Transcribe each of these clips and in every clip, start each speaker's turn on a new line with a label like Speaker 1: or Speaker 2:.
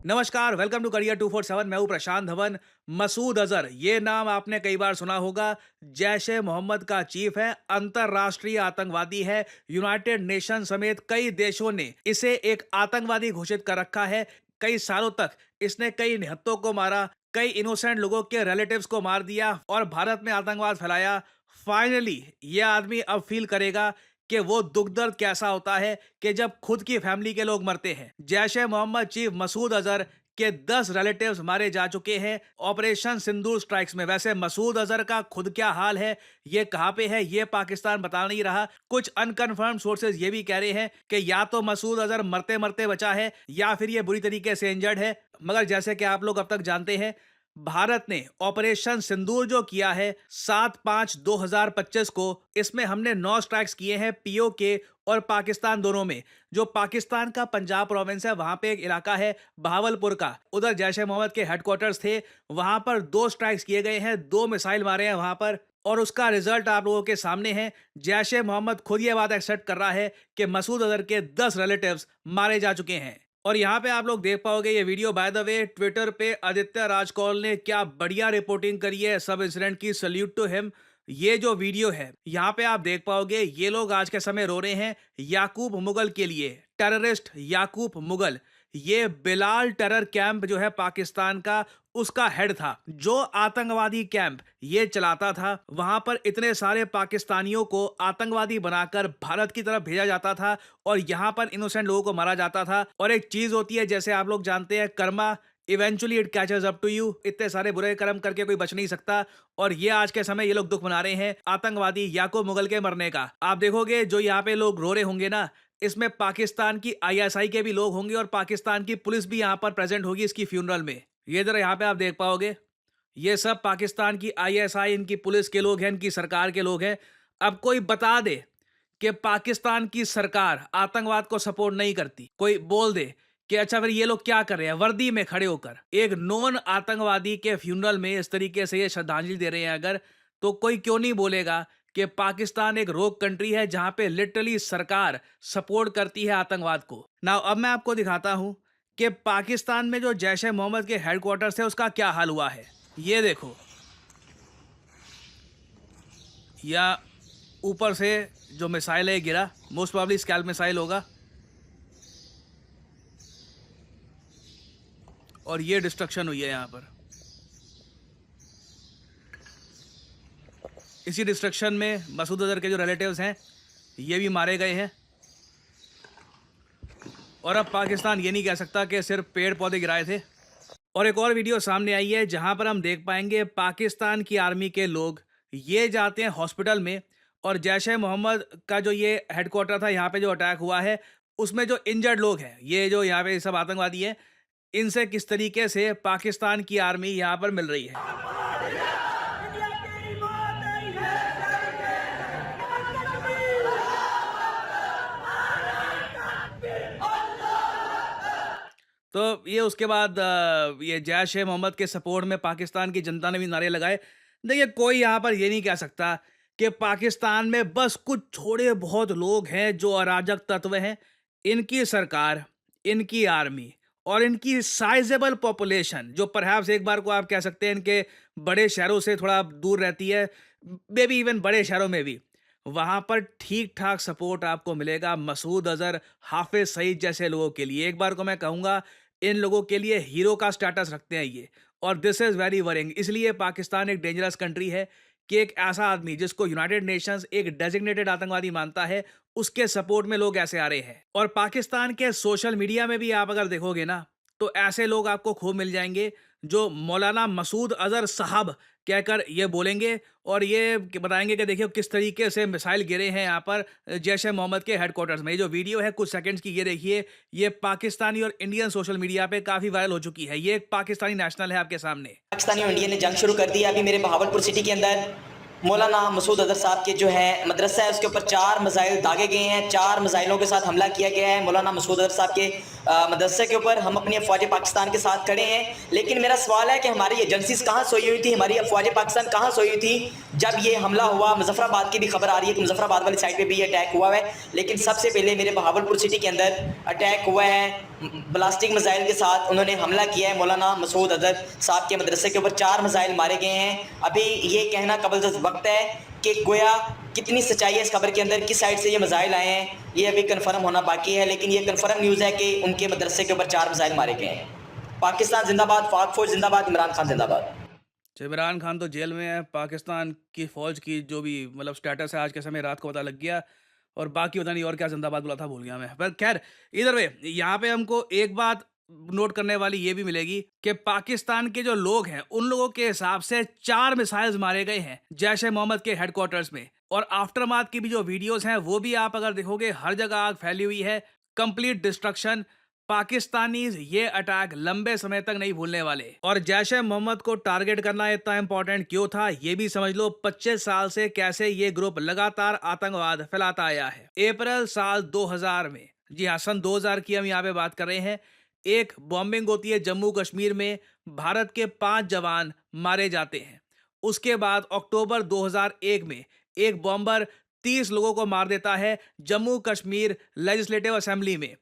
Speaker 1: नमस्कार, welcome to career 247। मैं हूं प्रशांत धवन। मसूद अजहर, ये नाम आपने कई बार सुना होगा। जैश ए मोहम्मद का चीफ है, अंतर्राष्ट्रीय आतंकवादी है। यूनाइटेड नेशन समेत कई देशों ने इसे एक आतंकवादी घोषित कर रखा है। कई सालों तक इसने कई निहत्तों को मारा, कई इनोसेंट लोगों के रिलेटिव्स को मार दिया और भारत में आतंकवाद फैलाया। फाइनली ये आदमी अब फील करेगा कि वो दुख दर्द कैसा होता है कि जब खुद की फैमिली के लोग मरते हैं। जैश ए मोहम्मद चीफ मसूद अजहर के 10 रिलेटिव्स मारे जा चुके हैं ऑपरेशन सिंदूर स्ट्राइक्स में। वैसे मसूद अजहर का खुद क्या हाल है, ये कहां पे है, ये पाकिस्तान बता नहीं रहा। कुछ अनकन्फर्म सोर्सेज ये भी कह रहे हैं कि या तो मसूद अजहर मरते मरते बचा है या फिर ये बुरी तरीके से इंजर्ड है। मगर जैसे कि आप लोग अब तक जानते हैं, भारत ने ऑपरेशन सिंदूर जो किया है 7/5/2025 को, इसमें हमने 9 स्ट्राइक्स किए हैं पीओके और पाकिस्तान दोनों में। जो पाकिस्तान का पंजाब प्रोविंस है, वहां पे एक इलाका है बहावलपुर का, उधर जैश ए मोहम्मद के हेडक्वार्टर्स थे। वहां पर 2 स्ट्राइक्स किए गए हैं, 2 मिसाइल मारे हैं वहां पर और उसका रिजल्ट आप लोगों के सामने है। जैश ए मोहम्मद खुद ये बात एक्सेप्ट कर रहा है कि मसूद अजहर के 10 रिलेटिव्स मारे जा चुके हैं। और यहाँ पे आप लोग देख पाओगे ये video. By the way, Twitter पे आदित्य राजकौल ने क्या बढ़िया रिपोर्टिंग करी है सब इंसिडेंट की, सल्यूट टू हिम। ये जो वीडियो है यहाँ पे आप देख पाओगे, ये लोग आज के समय रो रहे हैं याकूब मुगल के लिए। टेररिस्ट याकूब मुगल, ये बिलाल टेरर कैंप जो है पाकिस्तान का, उसका हेड था। जो आतंकवादी कैंप ये चलाता था, वहां पर इतने सारे पाकिस्तानियों को आतंकवादी बनाकर भारत की तरफ भेजा जाता था और यहां पर इनोसेंट लोगों को मारा जाता था। और एक चीज होती है, जैसे आप लोग जानते हैं, karma eventually it catches up to you. इतने सारे बुरे कर्म करके कोई बच नहीं सकता। और ये आज के समय ये लोग दुख मना रहे हैं आतंकवादी याकूब मुगल के मरने का। आप देखोगे जो यहाँ पे लोग रो रहे होंगे ना, इसमें पाकिस्तान की आईएसआई के भी लोग होंगे और पाकिस्तान की पुलिस भी यहाँ पर प्रेजेंट होगी इसकी फ्यूनरल में। ये जरा यहाँ पे आप देख पाओगे, ये सब पाकिस्तान की आईएसआई, इनकी पुलिस के लोग हैं, इनकी सरकार के लोग हैं। अब कोई बता दे कि पाकिस्तान की सरकार आतंकवाद को सपोर्ट नहीं करती, कोई बोल दे कि अच्छा फिर ये लोग क्या कर रहे हैं वर्दी में खड़े होकर एक नॉन आतंकवादी के फ्यूनरल में इस तरीके से ये श्रद्धांजलि दे रहे हैं अगर, तो कोई क्यों नहीं बोलेगा कि पाकिस्तान एक रोग कंट्री है जहां पे लिटरली सरकार सपोर्ट करती है आतंकवाद को। नाउ अब मैं आपको दिखाता हूं कि पाकिस्तान में जो जैश ए मोहम्मद के हेडक्वार्टर्स है उसका क्या हाल हुआ है। ये देखो, या ऊपर से जो मिसाइल है गिरा, मोस्ट प्रोबेबली स्कैल्प मिसाइल होगा। और ये डिस्ट्रक्शन हुई है यहाँ पर। इसी डिस्ट्रक्शन में मसूद अजहर के जो रिलेटिव्स हैं ये भी मारे गए हैं। और अब पाकिस्तान ये नहीं कह सकता कि सिर्फ पेड़ पौधे गिराए थे। और एक और वीडियो सामने आई है जहां पर हम देख पाएंगे पाकिस्तान की आर्मी के लोग ये जाते हैं हॉस्पिटल में और जैश ए मोहम्मद का जो ये हेडक्वार्टर था, यहाँ पे जो अटैक हुआ है, उसमें जो इंजर्ड लोग हैं, ये जो यहाँ पे सब आतंकवादी हैं, इनसे किस तरीके से पाकिस्तान की आर्मी यहाँ पर मिल रही है। तो ये उसके बाद ये जैश ए मोहम्मद के सपोर्ट में पाकिस्तान की जनता ने भी नारे लगाए। देखिए, कोई यहाँ पर ये नहीं कह सकता कि पाकिस्तान में बस कुछ थोड़े बहुत लोग हैं जो अराजक तत्व हैं। इनकी सरकार, इनकी आर्मी और इनकी साइजेबल पॉपुलेशन, जो परहैप्स एक बार को आप कह सकते हैं इनके बड़े शहरों से थोड़ा दूर रहती है, मे बी इवन बड़े शहरों में भी, वहां पर ठीक ठाक सपोर्ट आपको मिलेगा मसूद अजहर, हाफिज सईद जैसे लोगों के लिए। एक बार को मैं कहूँगा, इन लोगों के लिए हीरो का स्टेटस रखते हैं ये। और दिस इज़ वेरी वरिंग। इसलिए पाकिस्तान एक डेंजरस कंट्री है कि एक ऐसा आदमी जिसको यूनाइटेड नेशंस एक डेजिग्नेटेड आतंकवादी मानता है, उसके सपोर्ट में लोग ऐसे आ रहे हैं। और पाकिस्तान के सोशल मीडिया में भी आप अगर देखोगे ना, तो ऐसे लोग आपको खूब मिल जाएंगे जो मौलाना मसूद अजहर साहब कहकर ये बोलेंगे और ये बताएंगे कि देखिए किस तरीके से मिसाइल गिरे हैं यहाँ पर जैश ए मोहम्मद के हेडक्वार्टर्स में। ये जो वीडियो है कुछ सेकंड्स की, ये देखिए, ये पाकिस्तानी और इंडियन सोशल मीडिया पे काफी वायरल हो चुकी है। ये एक पाकिस्तानी नेशनल है आपके सामने।
Speaker 2: पाकिस्तानी और इंडिया ने जंग शुरू कर दी है। अभी मेरे बहावलपुर सिटी के अंदर मौलाना मसूद अजहर साहब के जो है मदरसा है, उसके ऊपर 4 मिसाइल दागे गए हैं। 4 मिसाइलों के साथ हमला किया गया है मौलाना मसूद अजहर साहब के मदरसे के ऊपर। हम अपनी अफवाज पाकिस्तान के साथ खड़े हैं, लेकिन मेरा सवाल है कि हमारी एजेंसीज कहाँ सोई हुई थी, हमारी अफवाज पाकिस्तान कहाँ सोई हुई थी जब ये हमला हुआ। मुजफ्फराबाद की भी खबर आ रही है कि मुजफ्फराबाद वाली साइड पर भी ये अटैक हुआ है, लेकिन सबसे पहले मेरे बहावलपुर सिटी के अंदर अटैक हुआ है ब्लास्टिक मिसाइल के साथ उन्होंने हमला किया है। मौलाना मसूद अजहर साहब के मदरसे के ऊपर 4 मिसाइल मारे गए हैं। अभी ये कहना कबल वक्त है कि गोया कितनी सच्चाई है इस खबर के अंदर, किस साइड से ये मिसाइल आए हैं, ये अभी कन्फर्म होना बाकी है। लेकिन ये कन्फर्म न्यूज़ है कि उनके मदरसे के ऊपर 4 मिसाइल मारे गए हैं। पाकिस्तान जिंदाबाद, पाक फौज जिंदाबाद, इमरान खान जिंदाबाद।
Speaker 1: इमरान खान तो जेल में है, पाकिस्तान की फौज की जो भी मतलब स्टेटस है आज के समय रात को पता लग गया, और बाकी पता नहीं और क्या जिंदाबाद बोला था, भूल गया मैं। पर खैर, इधर वे यहाँ पे हमको एक बात नोट करने वाली ये भी मिलेगी कि पाकिस्तान के जो लोग हैं उन लोगों के हिसाब से 4 मिसाइल्स मारे गए हैं जैश ए मोहम्मद के हेडक्वार्टर्स में, और आफ्टरमाथ की भी जो वीडियोस हैं वो भी आप अगर देखोगे हर जगह आग फैली हुई है, कंप्लीट डिस्ट्रक्शन। पाकिस्तानीज ये अटैक लंबे समय तक नहीं भूलने वाले। और जैश ए मोहम्मद को टारगेट करना इतना इंपॉर्टेंट क्यों था ये भी समझ लो। 25 साल से कैसे ये ग्रुप लगातार आतंकवाद फैलाता आया है। अप्रैल साल 2000 में, जी हाँ सन 2000 की हम यहाँ पे बात कर रहे हैं, एक बॉम्बिंग होती है जम्मू कश्मीर में, भारत के 5 जवान मारे जाते हैं। उसके बाद अक्टूबर 2001 में एक बॉम्बर 30 लोगों को मार देता है जम्मू कश्मीर लेजिस्लेटिव असेंबली में।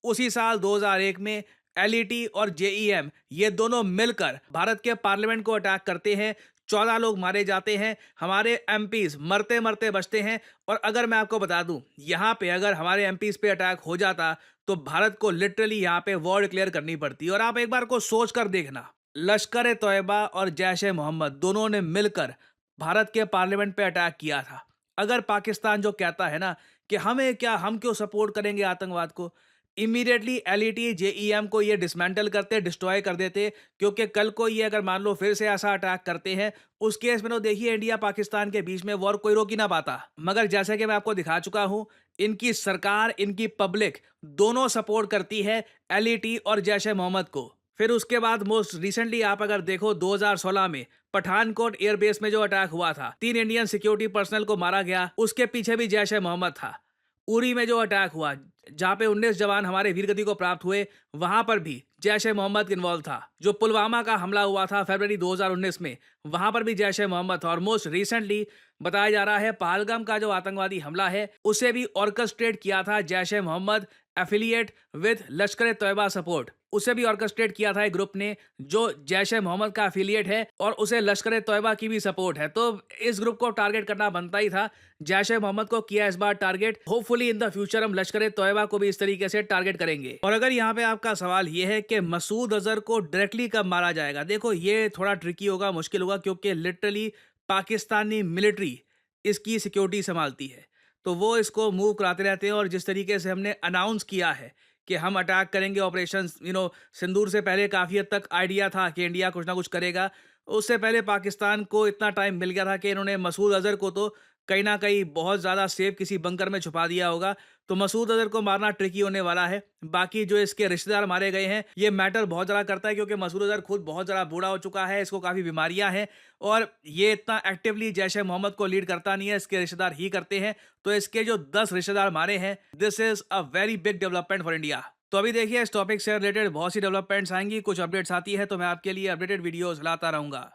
Speaker 1: उसी साल 2001 में एलईटी और जेईएम ये दोनों मिलकर भारत के पार्लियामेंट को अटैक करते हैं। 14 लोग मारे जाते हैं, हमारे एमपीज मरते मरते बचते हैं। और अगर मैं आपको बता दूं, यहाँ पे अगर हमारे एमपीज पे अटैक हो जाता तो भारत को लिटरली यहाँ पे वॉर डिक्लेयर करनी पड़ती। और आप एक बार को सोच कर देखना, लश्कर ए तोयबा और जैश ए मोहम्मद दोनों ने मिलकर भारत के पार्लियामेंट पे अटैक किया था। अगर पाकिस्तान जो कहता है ना कि हमें क्या, हम क्यों सपोर्ट करेंगे आतंकवाद को, इमीडिएटली एलईटी जेईएम को ये डिसमेंटल करते, डिस्ट्रॉय कर देते। क्योंकि कल को ये अगर मान लो फिर से ऐसा अटैक करते हैं, उस केस में तो देखिए इंडिया पाकिस्तान के बीच में वॉर कोई रोक ही ना पाता। मगर जैसे कि मैं आपको दिखा चुका हूं, इनकी सरकार, इनकी पब्लिक दोनों सपोर्ट करती है एलईटी और जैश ए मोहम्मद को। फिर उसके बाद मोस्ट रिसेंटली आप अगर देखो 2016 में पठानकोट एयरबेस में जो अटैक हुआ था, 3 इंडियन सिक्योरिटी पर्सनल को मारा गया, उसके पीछे भी जैश ए मोहम्मद था। उरी में जो अटैक हुआ जहां पे 19 जवान हमारे वीरगति को प्राप्त हुए, वहां पर भी जैश ए मोहम्मद इन्वॉल्व था। जो पुलवामा का हमला हुआ था फरवरी 2019 में, वहां पर भी जैश ए मोहम्मद था। और मोस्ट रिसेंटली बताया जा रहा है पहलगाम का जो आतंकवादी हमला है उसे भी ऑर्केस्ट्रेट किया था जैश ए Mohammad, affiliate with Lashkar A Taiba support. उसे भी ऑर्केस्ट्रेट किया था एक ग्रुप ने जो जैश ए मोहम्मद का एफिलिएट है और उसे लश्कर ए तोयबा की भी सपोर्ट है। तो इस ग्रुप को टारगेट करना बनता ही था। जैश ए मोहम्मद को किया इस बार target, hopefully in the future हम लश्कर ए तोयबा को भी इस तरीके से टारगेट करेंगे। और अगर यहाँ पे आपका सवाल ये है कि मसूद अजहर को डायरेक्टली कब मारा जाएगा, देखो ये थोड़ा ट्रिकी होगा, मुश्किल होगा, क्योंकि लिटरली पाकिस्तानी मिलिट्री इसकी सिक्योरिटी संभालती है। तो वो इसको मूव कराते रहते हैं। और जिस तरीके से हमने अनाउंस किया है कि हम अटैक करेंगे, ऑपरेशन सिंदूर से पहले काफ़ी हद तक आइडिया था कि इंडिया कुछ ना कुछ करेगा। उससे पहले पाकिस्तान को इतना टाइम मिल गया था कि इन्होंने मसूद अजहर को तो कहीं ना कहीं बहुत ज़्यादा सेफ किसी बंकर में छुपा दिया होगा। तो मसूद अजहर को मारना ट्रिकी होने वाला है। बाकी जो इसके रिश्तेदार मारे गए हैं ये मैटर बहुत ज़्यादा करता है, क्योंकि मसूद अजहर खुद बहुत ज़्यादा बूढ़ा हो चुका है, इसको काफ़ी बीमारियां हैं और ये इतना एक्टिवली जैश ए मोहम्मद को लीड करता नहीं है, इसके रिश्तेदार ही करते हैं। तो इसके जो 10 रिश्तेदार मारे हैं, this is a very big development for India. तो अभी देखिए इस टॉपिक से रिलेटेड बहुत सी डेवलपमेंट्स आएंगी, कुछ अपडेट्स आती है तो मैं आपके लिए अपडेटेड वीडियोस लाता रहूंगा।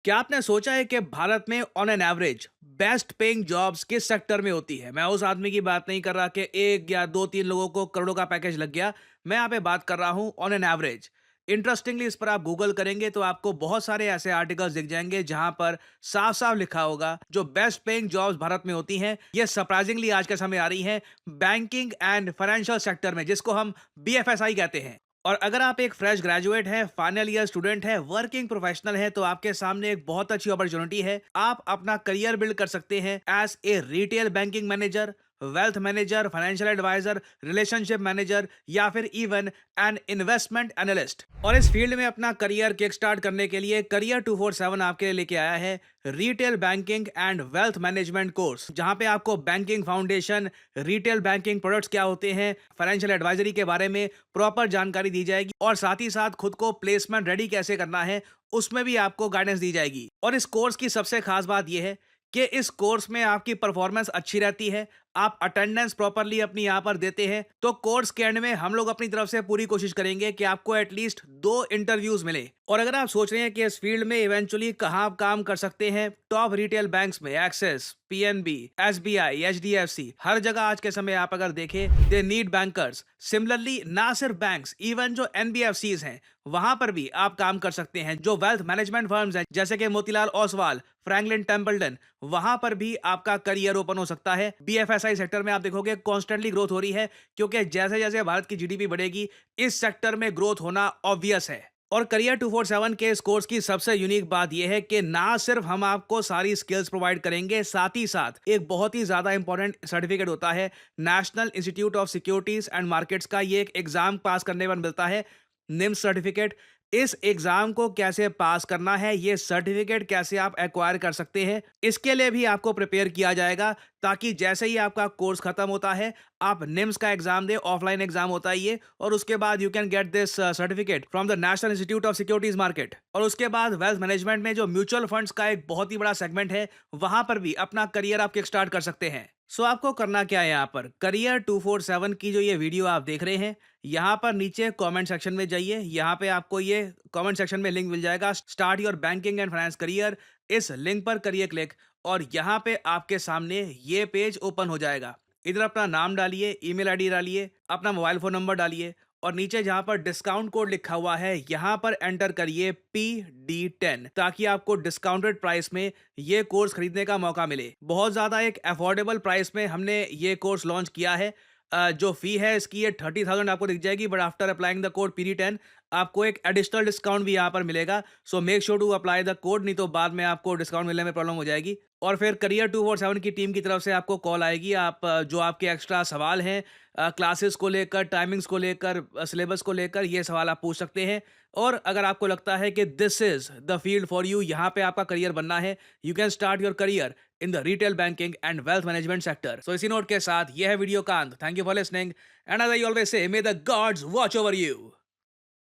Speaker 1: क्या आपने सोचा है कि भारत में on an average best paying jobs किस सेक्टर में होती है? मैं उस आदमी की बात नहीं कर रहा कि 1 या 2-3 लोगों को करोड़ों का पैकेज लग गया। मैं यहाँ पे बात कर रहा हूँ ऑन एन एवरेज। इंटरेस्टिंगली इस पर आप गूगल करेंगे तो आपको बहुत सारे ऐसे आर्टिकल्स दिख जाएंगे जहां पर साफ साफ लिखा होगा जो बेस्ट पेइंग जॉब्स भारत में होती हैं, ये सरप्राइजिंगली आज के समय आ रही हैं बैंकिंग एंड फाइनेंशियल सेक्टर में, जिसको हम बीएफएसआई कहते हैं। और अगर आप एक फ्रेश ग्रेजुएट हैं, फाइनल ईयर स्टूडेंट है, वर्किंग प्रोफेशनल है, तो आपके सामने एक बहुत अच्छी अपॉर्चुनिटी है। आप अपना करियर बिल्ड कर सकते हैं as a retail banking manager, wealth manager, financial advisor, relationship manager या फिर इवन एन इन्वेस्टमेंट एनालिस्ट। और इस फील्ड में अपना करियर किक स्टार्ट करने के लिए करियर 247 आपके लिए लेके आया है retail banking and wealth management course, जहां पे आपको banking foundation, retail banking products क्या होते हैं, फाइनेंशियल एडवाइजरी के बारे में प्रॉपर जानकारी दी जाएगी और साथ ही साथ खुद को प्लेसमेंट रेडी कैसे करना है उसमें भी आपको गाइडेंस दी जाएगी। और इस कोर्स की सबसे खास बात यह है कि इस कोर्स में आपकी परफॉर्मेंस अच्छी रहती है, आप अटेंडेंस प्रॉपरली अपनी यहाँ पर देते हैं, तो कोर्स के एंड में हम लोग अपनी तरफ से पूरी कोशिश करेंगे कि आपको एटलीस्ट 2 इंटरव्यूज मिले। और अगर आप सोच रहे हैं कि इस फील्ड में इवेंचुअली कहाँ आप काम कर सकते हैं, टॉप रिटेल बैंक्स में एक्सिस, पीएनबी, एसबीआई, एचडीएफसी, हर जगह आज के समय आप अगर देखें दे नीड बैंकर्स। सिमिलरली ना सिर्फ बैंक्स, इवन जो एनबीएफसीज हैं वहां पर भी आप काम कर सकते हैं। जो वेल्थ मैनेजमेंट फर्म्स हैं जैसे कि मोतीलाल ओसवाल, फ्रैंकलिन टेम्पल्टन, वहां पर भी आपका करियर ओपन हो सकता है। बीएफएसआई सेक्टर में आप देखोगे कॉन्स्टेंटली ग्रोथ हो रही है, क्योंकि जैसे जैसे भारत की जीडीपी बढ़ेगी इस सेक्टर में ग्रोथ होना ऑब्वियस है। और करियर 247 के इस कोर्स की सबसे यूनिक बात यह है कि ना सिर्फ हम आपको सारी स्किल्स प्रोवाइड करेंगे, साथ ही साथ एक बहुत ही ज्यादा इंपॉर्टेंट सर्टिफिकेट होता है national institute of securities and markets का। ये एक एग्जाम पास करने पर मिलता है, निम्स सर्टिफिकेट। इस एग्जाम को कैसे पास करना है, ये सर्टिफिकेट कैसे आप एक्वायर कर सकते हैं, इसके लिए भी आपको प्रिपेयर किया जाएगा, ताकि जैसे ही आपका कोर्स खत्म होता है आप निम्स का एग्जाम दे, ऑफलाइन एग्जाम होता है ये, और उसके बाद you can get this certificate from the national institute of securities market. और उसके बाद वेल्थ मैनेजमेंट में जो म्यूचुअल फंड्स का एक बहुत ही बड़ा सेगमेंट है, वहां पर भी अपना करियर आप किक स्टार्ट कर सकते हैं। सो आपको करना क्या है, यहाँ पर करियर 247 की जो ये वीडियो आप देख रहे हैं, यहाँ पर नीचे कमेंट सेक्शन में जाइए। यहाँ पे आपको ये कमेंट सेक्शन में लिंक मिल जाएगा, start your banking and finance career. इस लिंक पर करिए क्लिक, और यहाँ पे आपके सामने ये पेज ओपन हो जाएगा। इधर अपना नाम डालिए, ईमेल आईडी डालिए, अपना मोबाइल फोन नंबर डालिए, और नीचे जहां पर डिस्काउंट कोड लिखा हुआ है यहां पर एंटर करिए PD10, ताकि आपको डिस्काउंटेड प्राइस में ये कोर्स खरीदने का मौका मिले। बहुत ज्यादा एक अफोर्डेबल प्राइस में हमने ये कोर्स लॉन्च किया है। जो फी है इसकी ये 30,000 आपको दिख जाएगी, but after applying the code PD10 आपको एक एडिशनल डिस्काउंट भी यहाँ पर मिलेगा। So make sure to apply the code, नहीं तो बाद में आपको डिस्काउंट मिलने में प्रॉब्लम हो जाएगी। और फिर करियर 247 की टीम की तरफ से आपको कॉल आएगी। आप जो आपके एक्स्ट्रा सवाल हैं क्लासेस को लेकर, टाइमिंग्स को लेकर, सिलेबस को लेकर, ये सवाल आप पूछ सकते हैं। और अगर आपको लगता है कि this is the field for you, यहाँ पे आपका करियर बनना है, you can start your career in the retail banking and wealth management sector. So इसी नोट के साथ यह है वीडियो का अंत। Thank you for listening, and as I always say, may the gods watch over you.